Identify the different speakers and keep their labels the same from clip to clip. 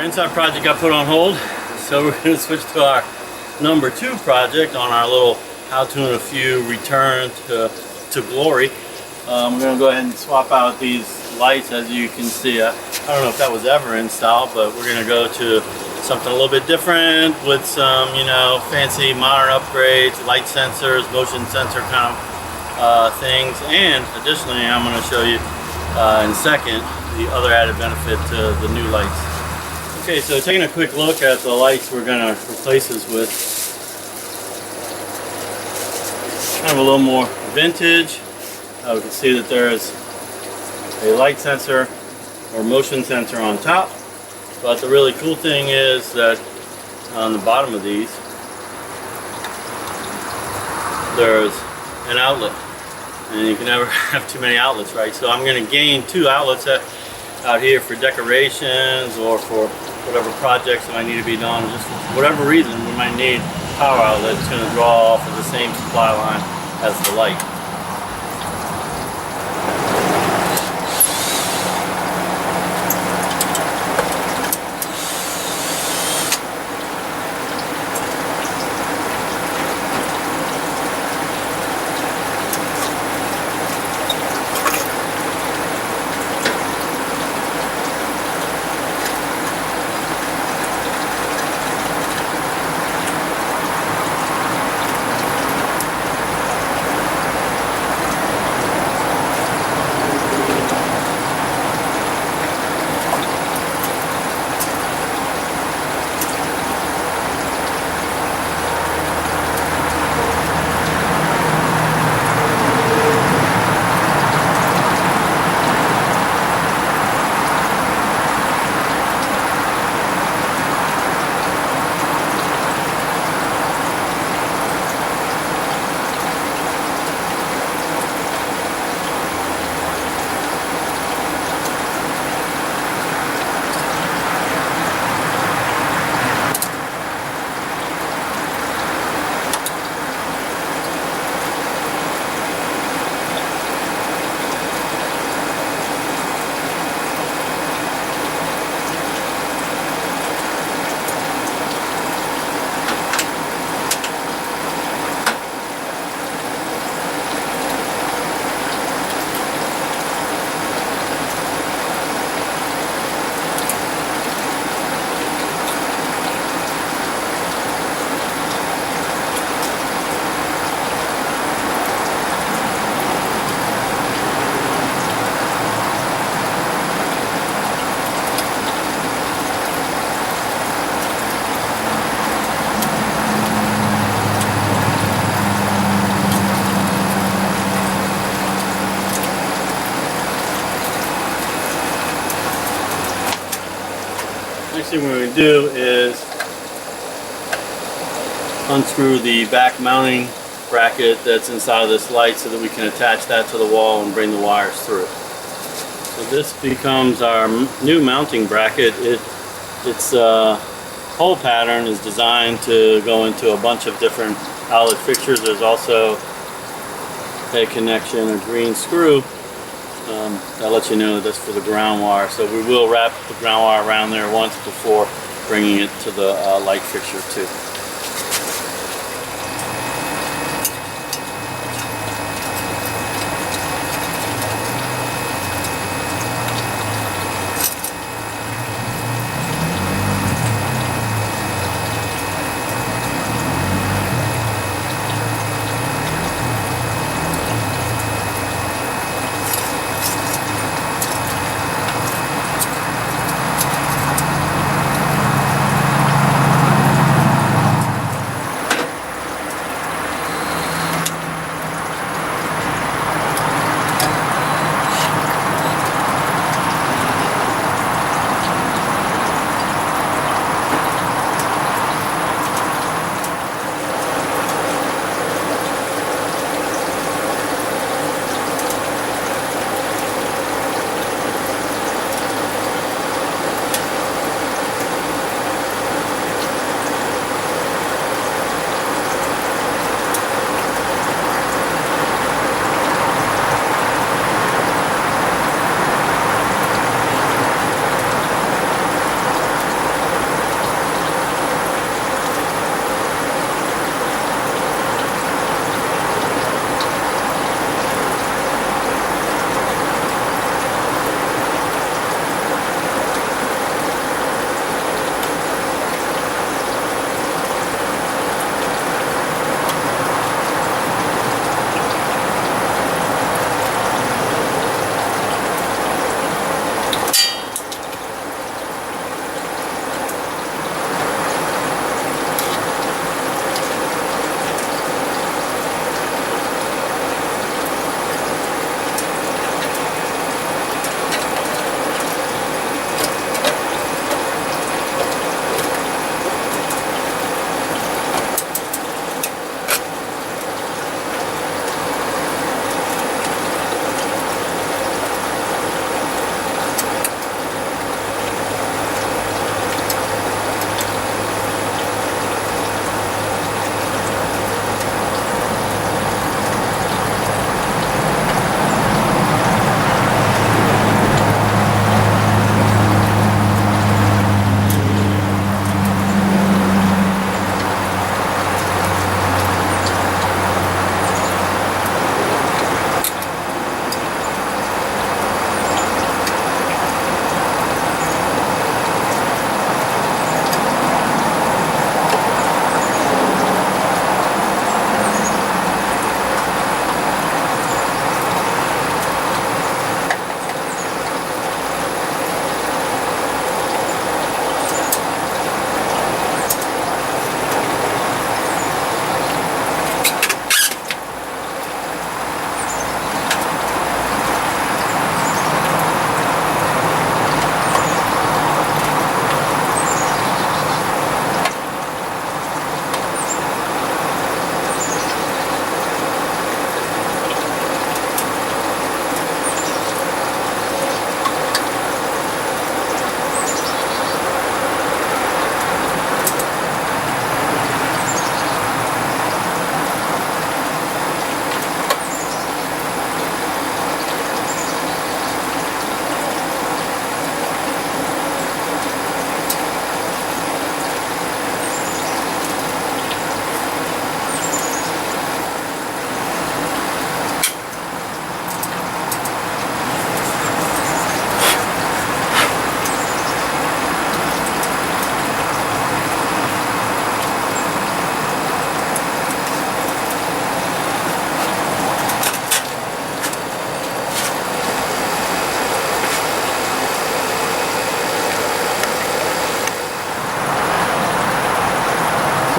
Speaker 1: inside project got put on hold, so we're going to switch to our number 2 project on our little how to in a few return to glory. We're going to go ahead and swap out these lights. As you can see, I don't know if that was ever installed, but we're going to go to something a little bit different with some, you know, fancy modern upgrades, light sensors, motion sensor kind of things. And additionally, I'm going to show you in a second the other added benefit to the new lights. Okay, so taking a quick look at the lights we're going to replace this with. Kind of a little more vintage. We can see that there is a light sensor or motion sensor on top, but the really cool thing is that on the bottom of these there's an outlet, and you can never have too many outlets, right? So I'm going to gain 2 outlets out here for decorations or for whatever projects that might need to be done. Just for whatever reason we might need a power outlet. It's going to draw off of the same supply line as the light. Next thing we're going to do is unscrew the back mounting bracket that's inside of this light so that we can attach that to the wall and bring the wires through. So this becomes our new mounting bracket. Its hole pattern is designed to go into a bunch of different outlet fixtures. There's also a connection, a green screw that lets you know that that's for the ground wire. So we will wrap the ground wire around there once before bringing it to the light fixture too.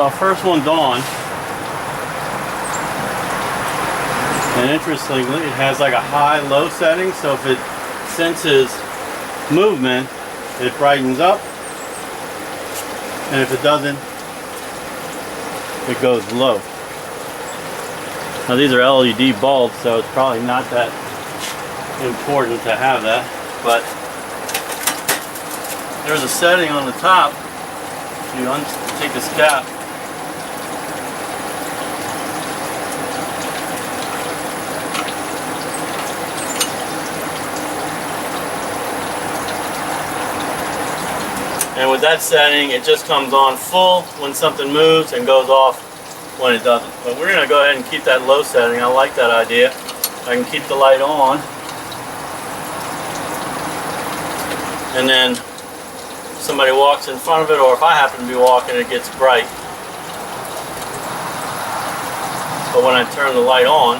Speaker 1: So our first one's on. And interestingly, it has like a high-low setting, so if it senses movement, it brightens up. And if it doesn't, it goes low. Now these are LED bulbs, so it's probably not that important to have that, but there's a setting on the top. You take this cap, and with that setting, it just comes on full when something moves and goes off when it doesn't. But we're going to go ahead and keep that low setting. I like that idea. I can keep the light on, and then if somebody walks in front of it, or if I happen to be walking, it gets bright. But when I turn the light on,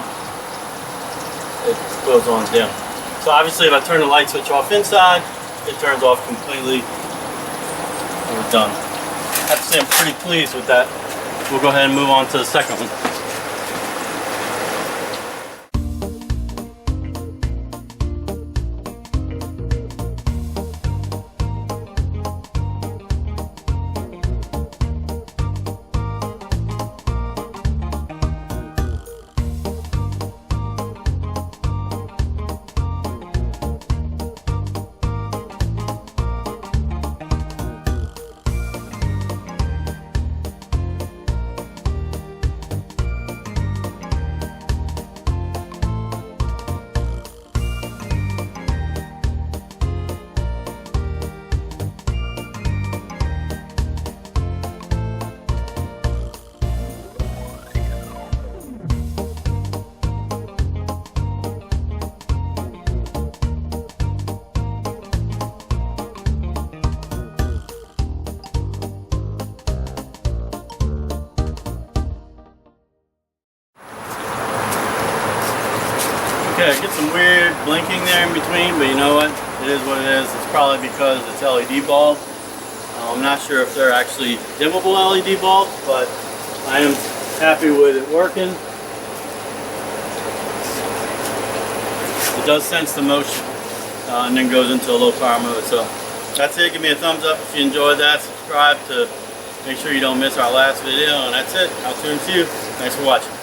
Speaker 1: it goes on dim. So obviously if I turn the light switch off inside, it turns off completely. We're done. I have to say I'm pretty pleased with that. We'll go ahead and move on to the second one. Okay, I get some weird blinking there in between, but you know what? It is what it is. It's probably because it's LED bulb. I'm not sure if they're actually dimmable LED bulbs, but I am happy with it working. It does sense the motion and then goes into a low power mode. So that's it. Give me a thumbs up if you enjoyed that. Subscribe to make sure you don't miss our last video, and that's it. HowTo and Few. Thanks for watching.